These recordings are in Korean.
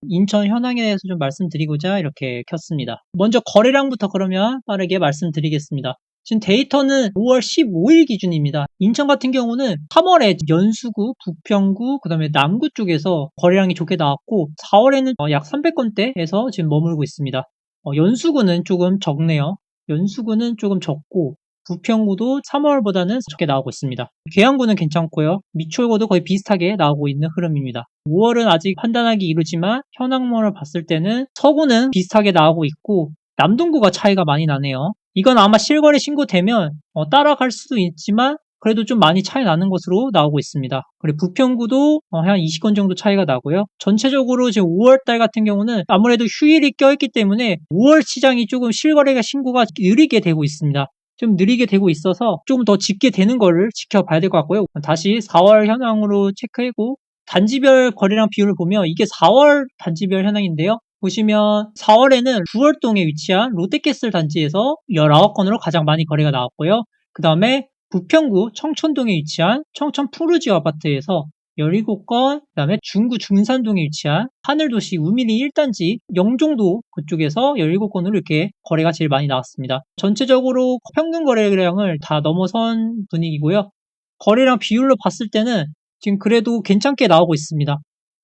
인천 현황에 대해서 좀 말씀드리고자 이렇게 켰습니다. 먼저 거래량부터 그러면 빠르게 말씀드리겠습니다. 지금 데이터는 5월 15일 기준입니다. 인천 같은 경우는 3월에 연수구, 부평구, 그 다음에 남구 쪽에서 거래량이 좋게 나왔고 4월에는 약 300건대에서 지금 머물고 있습니다. 연수구는 조금 적네요. 연수구는 조금 적고 부평구도 3월보다는 적게 나오고 있습니다. 계양구는 괜찮고요. 미추홀구도 거의 비슷하게 나오고 있는 흐름입니다. 5월은 아직 판단하기 이르지만 현황만을 봤을 때는 서구는 비슷하게 나오고 있고 남동구가 차이가 많이 나네요. 이건 아마 실거래 신고되면 따라갈 수도 있지만 그래도 좀 많이 차이 나는 것으로 나오고 있습니다. 그리고 부평구도 한 20건 정도 차이가 나고요. 전체적으로 지금 5월달 같은 경우는 아무래도 휴일이 껴있기 때문에 5월 시장이 조금 실거래가 신고가 느리게 되고 있습니다. 좀 느리게 되고 있어서 조금 더 짙게 되는 거를 지켜봐야 될 것 같고요. 다시 4월 현황으로 체크하고 단지별 거래량 비율을 보면 이게 4월 단지별 현황인데요. 보시면 4월에는 부월동에 위치한 롯데캐슬 단지에서 19건으로 가장 많이 거래가 나왔고요. 그 다음에 부평구 청천동에 위치한 청천 푸르지 아파트에서 17건, 그 다음에 중구 중산동에 위치한 하늘도시 우미리 1단지 영종도 그쪽에서 17건으로 이렇게 거래가 제일 많이 나왔습니다. 전체적으로 평균 거래량을 다 넘어선 분위기고요. 거래량 비율로 봤을 때는 지금 그래도 괜찮게 나오고 있습니다.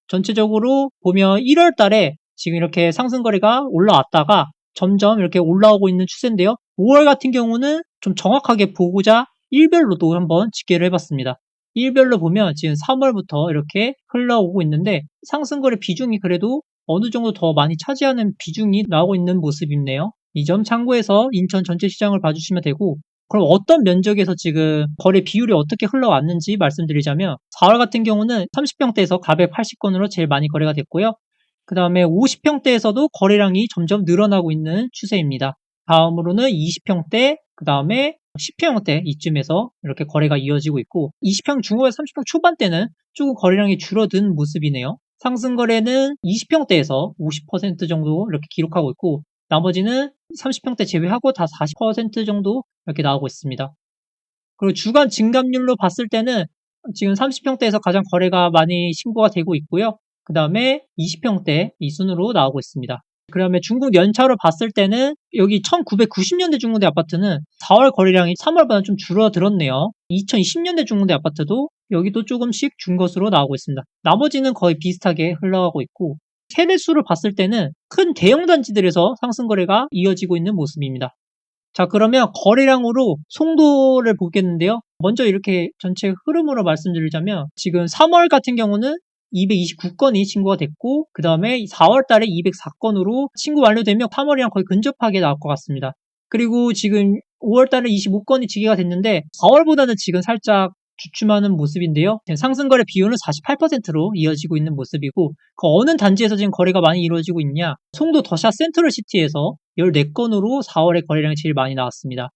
전체적으로 보면 1월 달에 지금 이렇게 상승 거래가 올라왔다가 점점 이렇게 올라오고 있는 추세인데요. 5월 같은 경우는 좀 정확하게 보고자 일별로도 한번 집계를 해봤습니다. 일별로 보면 지금 3월부터 이렇게 흘러오고 있는데 상승거래 비중이 그래도 어느 정도 더 많이 차지하는 비중이 나오고 있는 모습이네요. 이 점 참고해서 인천 전체 시장을 봐주시면 되고, 그럼 어떤 면적에서 지금 거래 비율이 어떻게 흘러왔는지 말씀드리자면 4월 같은 경우는 30평대에서 480건으로 제일 많이 거래가 됐고요. 그 다음에 50평대에서도 거래량이 점점 늘어나고 있는 추세입니다. 다음으로는 20평대, 그 다음에 10평대 이쯤에서 이렇게 거래가 이어지고 있고 20평 중후반 30평 초반대는 조금 거래량이 줄어든 모습이네요. 상승 거래는 20평대에서 50% 정도 이렇게 기록하고 있고 나머지는 30평대 제외하고 다 40% 정도 이렇게 나오고 있습니다. 그리고 주간 증감률로 봤을 때는 지금 30평대에서 가장 거래가 많이 신고가 되고 있고요. 그 다음에 20평대 이 순으로 나오고 있습니다. 그 다음에 중국 연차로 봤을 때는 여기 1990년대 중국대 아파트는 4월 거래량이 3월보다 좀 줄어들었네요. 2020년대 중국대 아파트도 여기도 조금씩 준 것으로 나오고 있습니다. 나머지는 거의 비슷하게 흘러가고 있고 세대수를 봤을 때는 큰 대형 단지들에서 상승 거래가 이어지고 있는 모습입니다. 자, 그러면 거래량으로 송도를 보겠는데요. 먼저 이렇게 전체 흐름으로 말씀드리자면 지금 3월 같은 경우는 229건이 신고가 됐고 그 다음에 4월 달에 204건으로 신고 완료되면 3월이랑 거의 근접하게 나올 것 같습니다. 그리고 지금 5월 달에 25건이 집계가 됐는데 4월보다는 지금 살짝 주춤하는 모습인데요. 상승거래 비율은 48%로 이어지고 있는 모습이고 그 어느 단지에서 지금 거래가 많이 이루어지고 있냐? 송도 더샤 센트럴시티에서 14건으로 4월에 거래량이 제일 많이 나왔습니다.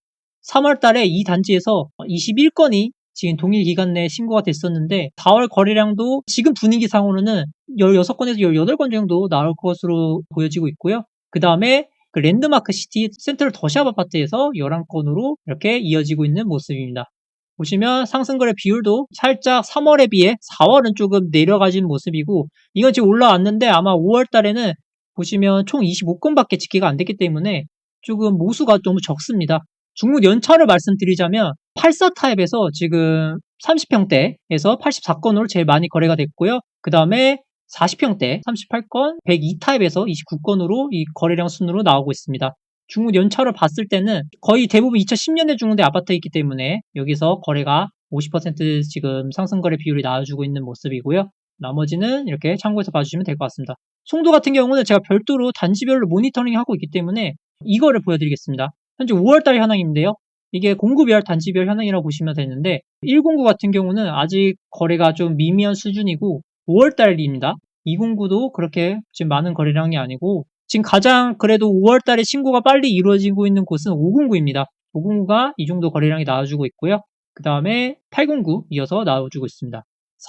3월 달에 이 단지에서 21건이 지금 동일 기간 내에 신고가 됐었는데 4월 거래량도 지금 분위기상으로는 16건에서 18건 정도 나올 것으로 보여지고 있고요. 그 다음에 그 랜드마크 시티 센트럴 더샵 아파트에서 11건으로 이렇게 이어지고 있는 모습입니다. 보시면 상승거래 비율도 살짝 3월에 비해 4월은 조금 내려가진 모습이고 이건 지금 올라왔는데 아마 5월 달에는 보시면 총 25건밖에 집계가 안 됐기 때문에 조금 모수가 너무 적습니다. 중국 연차를 말씀드리자면 84 타입에서 지금 30평대에서 84건으로 제일 많이 거래가 됐고요. 그 다음에 40평대 38건, 102 타입에서 29건으로 이 거래량 순으로 나오고 있습니다. 중국 연차를 봤을 때는 거의 대부분 2010년대 중국대 아파트이기 때문에 여기서 거래가 50% 지금 상승거래 비율이 나와주고 있는 모습이고요. 나머지는 이렇게 참고해서 봐주시면 될 것 같습니다. 송도 같은 경우는 제가 별도로 단지별로 모니터링 하고 있기 때문에 이거를 보여드리겠습니다. 현재 5월달 현황인데요. 이게 공구별 단지별 현황이라고 보시면 되는데 109 같은 경우는 아직 거래가 좀 미미한 수준이고 5월달입니다. 209도 그렇게 지금 많은 거래량이 아니고 지금 가장 그래도 5월달에 신고가 빨리 이루어지고 있는 곳은 509입니다. 509가 이 정도 거래량이 나와주고 있고요. 그 다음에 809 이어서 나와주고 있습니다.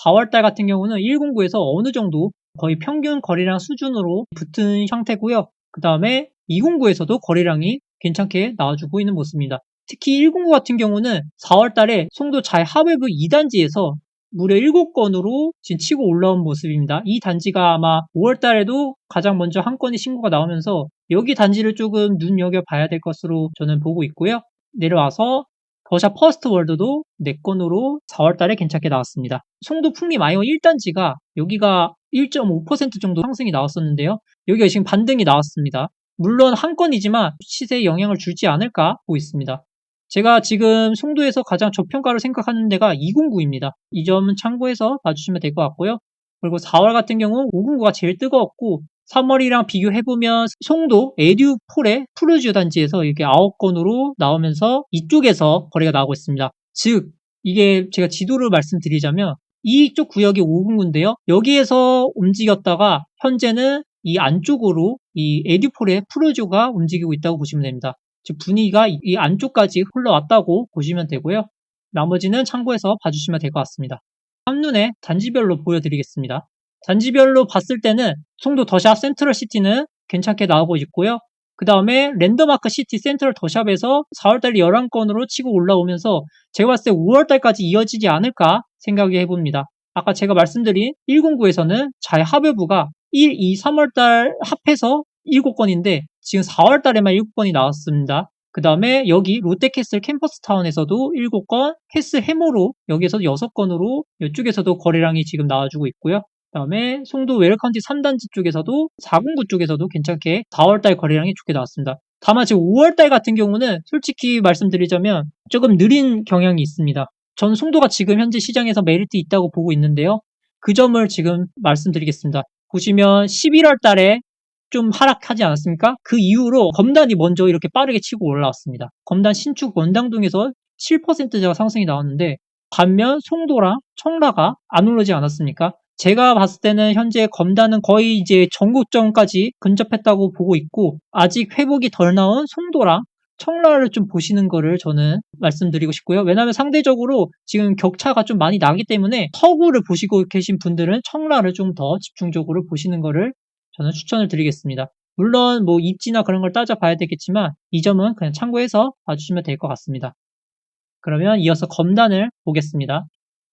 4월달 같은 경우는 109에서 어느 정도 거의 평균 거래량 수준으로 붙은 형태고요. 그 다음에 209에서도 거래량이 괜찮게 나와주고 있는 모습입니다. 특히 109 같은 경우는 4월달에 송도 잘 하웨브 2단지에서 무려 7건으로 지금 치고 올라온 모습입니다. 이 단지가 아마 5월 달에도 가장 먼저 한 건이 신고가 나오면서 여기 단지를 조금 눈여겨봐야 될 것으로 저는 보고 있고요. 내려와서 더샵 퍼스트 월드도 4건으로 4월 달에 괜찮게 나왔습니다. 송도 풍림 아이오 1단지가 여기가 1.5% 정도 상승이 나왔었는데요. 여기가 지금 반등이 나왔습니다. 물론 한 건이지만 시세에 영향을 줄지 않을까 보고 있습니다. 제가 지금 송도에서 가장 저평가로 생각하는 데가 209입니다. 이 점은 참고해서 봐주시면 될 것 같고요. 그리고 4월 같은 경우 509가 제일 뜨거웠고 3월이랑 비교해보면 송도 에듀폴의 푸르지오 단지에서 이렇게 9건으로 나오면서 이쪽에서 거래가 나오고 있습니다. 즉 이게 제가 지도를 말씀드리자면 이쪽 구역이 509인데요. 여기에서 움직였다가 현재는 이 안쪽으로 이 에듀폴의 푸르지오가 움직이고 있다고 보시면 됩니다. 즉 분위기가 이 안쪽까지 흘러왔다고 보시면 되고요. 나머지는 참고해서 봐주시면 될 것 같습니다. 한눈에 단지별로 보여드리겠습니다. 단지별로 봤을 때는 송도 더샵 센트럴시티는 괜찮게 나오고 있고요. 그 다음에 랜더마크 시티 센트럴 더샵에서 4월달에 11건으로 치고 올라오면서 제가 봤을 때 5월달까지 이어지지 않을까 생각을 해봅니다. 아까 제가 말씀드린 109에서는 자해 하별부가 1, 2, 3월달 합해서 7건인데 지금 4월달에만 7건이 나왔습니다. 그 다음에 여기 롯데캐슬 캠퍼스타운에서도 7건, 캐슬 해모로 여기에서도 6건으로 이쪽에서도 거래량이 지금 나와주고 있고요. 그 다음에 송도 웰컨티 3단지 쪽에서도 409 쪽에서도 괜찮게 4월달 거래량이 좋게 나왔습니다. 다만 지금 5월달 같은 경우는 솔직히 말씀드리자면 조금 느린 경향이 있습니다. 전 송도가 지금 현재 시장에서 메리트 있다고 보고 있는데요. 그 점을 지금 말씀드리겠습니다. 보시면 11월 달에 좀 하락하지 않았습니까? 그 이후로 검단이 먼저 이렇게 빠르게 치고 올라왔습니다. 검단 신축 원당동에서 7%가 상승이 나왔는데 반면 송도랑 청라가 안 오르지 않았습니까? 제가 봤을 때는 현재 검단은 거의 이제 전고점까지 근접했다고 보고 있고 아직 회복이 덜 나온 송도랑 청라를 좀 보시는 거를 저는 말씀드리고 싶고요. 왜냐하면 상대적으로 지금 격차가 좀 많이 나기 때문에 서구를 보시고 계신 분들은 청라를 좀 더 집중적으로 보시는 거를 저는 추천을 드리겠습니다. 물론 뭐 입지나 그런 걸 따져봐야 되겠지만 이 점은 그냥 참고해서 봐주시면 될 것 같습니다. 그러면 이어서 검단을 보겠습니다.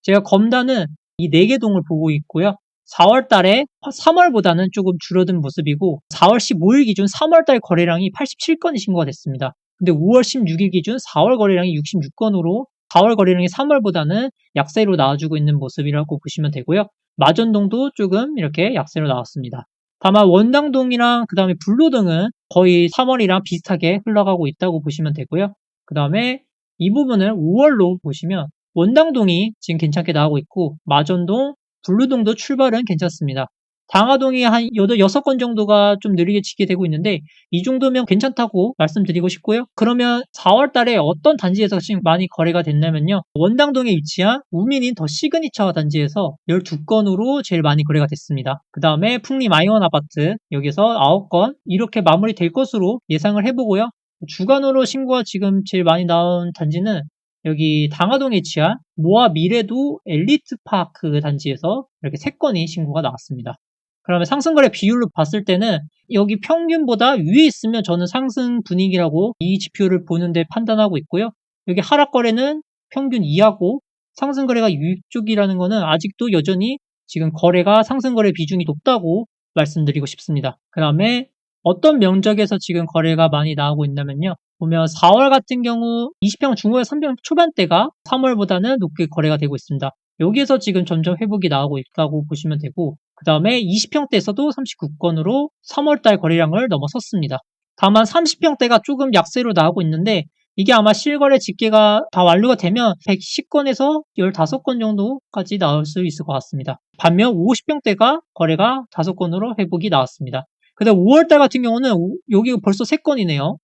제가 검단은 이 4개 동을 보고 있고요. 4월 달에 3월보다는 조금 줄어든 모습이고 4월 15일 기준 3월 달 거래량이 87건이 신고가 됐습니다. 근데 5월 16일 기준 4월 거래량이 66건으로 4월 거래량이 3월보다는 약세로 나와주고 있는 모습이라고 보시면 되고요. 마전동도 조금 이렇게 약세로 나왔습니다. 다만 원당동이랑 그 다음에 블루등은 거의 3월이랑 비슷하게 흘러가고 있다고 보시면 되고요. 그 다음에 이 부분을 5월로 보시면 원당동이 지금 괜찮게 나오고 있고 마전동, 블루동도 출발은 괜찮습니다. 당하동이 한 6건 정도가 좀 느리게 치게 되고 있는데 이 정도면 괜찮다고 말씀드리고 싶고요. 그러면 4월 달에 어떤 단지에서 지금 많이 거래가 됐냐면요. 원당동에 위치한 우민인 더 시그니처 단지에서 12건으로 제일 많이 거래가 됐습니다. 그 다음에 풍림 아이원 아파트 여기서 9건 이렇게 마무리될 것으로 예상을 해보고요. 주간으로 신고가 지금 제일 많이 나온 단지는 여기 당하동에 위치한 모아 미래도 엘리트파크 단지에서 이렇게 3건이 신고가 나왔습니다. 그러면 상승거래 비율로 봤을 때는 여기 평균보다 위에 있으면 저는 상승 분위기라고 이 지표를 보는데 판단하고 있고요. 여기 하락거래는 평균 이하고 상승거래가 위쪽이라는 거는 아직도 여전히 지금 거래가 상승거래 비중이 높다고 말씀드리고 싶습니다. 그 다음에 어떤 면적에서 지금 거래가 많이 나오고 있냐면요. 보면 4월 같은 경우 20평 중후에 3평 초반대가 3월보다는 높게 거래가 되고 있습니다. 여기에서 지금 점점 회복이 나오고 있다고 보시면 되고 그 다음에 20평대에서도 39건으로 3월달 거래량을 넘어섰습니다. 다만 30평대가 조금 약세로 나오고 있는데 이게 아마 실거래 집계가 다 완료가 되면 110건에서 15건 정도까지 나올 수 있을 것 같습니다. 반면 50평대가 거래가 5건으로 회복이 나왔습니다. 그 다음 5월달 같은 경우는 여기 벌써 3건이네요.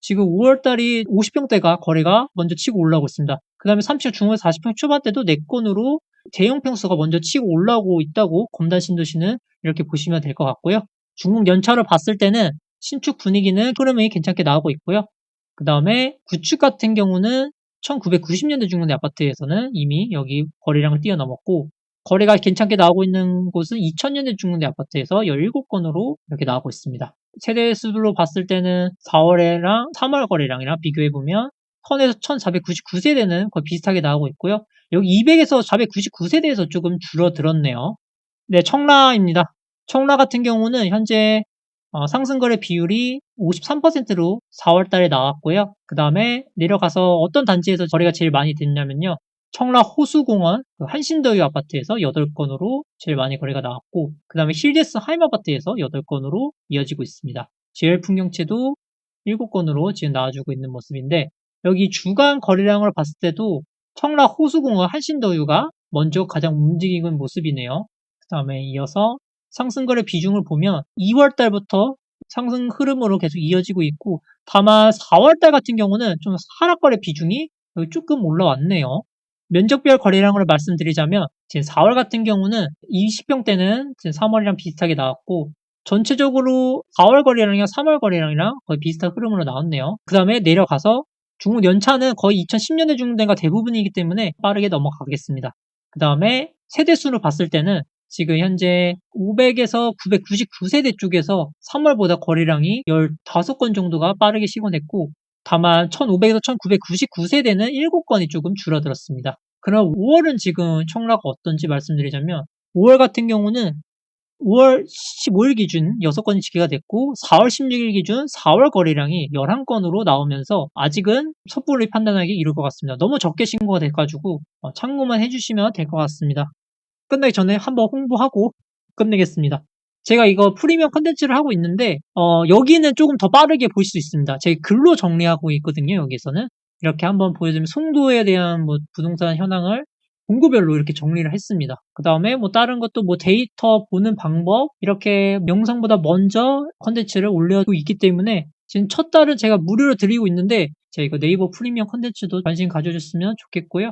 지금 5월달이 50평대가 거래가 먼저 치고 올라오고 있습니다. 그 다음에 30평 중후에 40평 초반대도 4건으로 대형 평수가 먼저 치고 올라오고 있다고 검단 신도시는 이렇게 보시면 될 것 같고요. 중국 연차를 봤을 때는 신축 분위기는 흐름이 괜찮게 나오고 있고요. 그 다음에 구축 같은 경우는 1990년대 중국내 아파트에서는 이미 여기 거래량을 뛰어넘었고 거래가 괜찮게 나오고 있는 곳은 2000년대 중국내 아파트에서 17건으로 이렇게 나오고 있습니다. 세대 수로 봤을 때는 4월에랑 3월 거래량이랑 비교해보면 1000에서 1499세대는 거의 비슷하게 나오고 있고요. 여기 200에서 499세대에서 조금 줄어들었네요. 네, 청라입니다. 청라 같은 경우는 현재 상승거래 비율이 53%로 4월 달에 나왔고요. 그 다음에 내려가서 어떤 단지에서 거래가 제일 많이 됐냐면요. 청라 호수공원 그 한신더유 아파트에서 8건으로 제일 많이 거래가 나왔고, 그 다음에 힐데스 하임 아파트에서 8건으로 이어지고 있습니다. GL 풍경채도 7건으로 지금 나와주고 있는 모습인데, 여기 주간 거래량을 봤을 때도 청라 호수공원 한신더유가 먼저 가장 움직이는 모습이네요. 그 다음에 이어서 상승거래 비중을 보면 2월 달부터 상승 흐름으로 계속 이어지고 있고, 다만 4월 달 같은 경우는 좀 하락거래 비중이 여기 조금 올라왔네요. 면적별 거래량으로 말씀드리자면 지금 4월 같은 경우는 20평대는 지금 3월이랑 비슷하게 나왔고, 전체적으로 4월 거래량이랑 3월 거래량이랑 거의 비슷한 흐름으로 나왔네요. 그 다음에 내려가서 중국 연차는 거의 2010년에 중단가 대부분이기 때문에 빠르게 넘어가겠습니다. 그 다음에 세대수를 봤을 때는 지금 현재 500에서 999세대 쪽에서 3월보다 거래량이 15건 정도가 빠르게 시곤했고, 다만 1500에서 1999세대는 7건이 조금 줄어들었습니다. 그럼 5월은 지금 청라가 어떤지 말씀드리자면, 5월 같은 경우는 5월 15일 기준 6건이 집계가 됐고, 4월 16일 기준 4월 거래량이 11건으로 나오면서 아직은 섣불리 판단하기 이를 것 같습니다. 너무 적게 신고가 돼가지고 참고만 해주시면 될 것 같습니다. 끝나기 전에 한번 홍보하고 끝내겠습니다. 제가 이거 프리미엄 컨텐츠를 하고 있는데 여기는 조금 더 빠르게 볼 수 있습니다. 제 글로 정리하고 있거든요. 여기서는 이렇게 한번 보여드리면 송도에 대한 뭐 부동산 현황을 공구별로 이렇게 정리를 했습니다. 그 다음에 뭐 다른 것도 뭐 데이터 보는 방법 이렇게 영상보다 먼저 컨텐츠를 올려두고 있기 때문에 지금 첫 달은 제가 무료로 드리고 있는데 제가 이거 네이버 프리미엄 컨텐츠도 관심 가져줬으면 좋겠고요.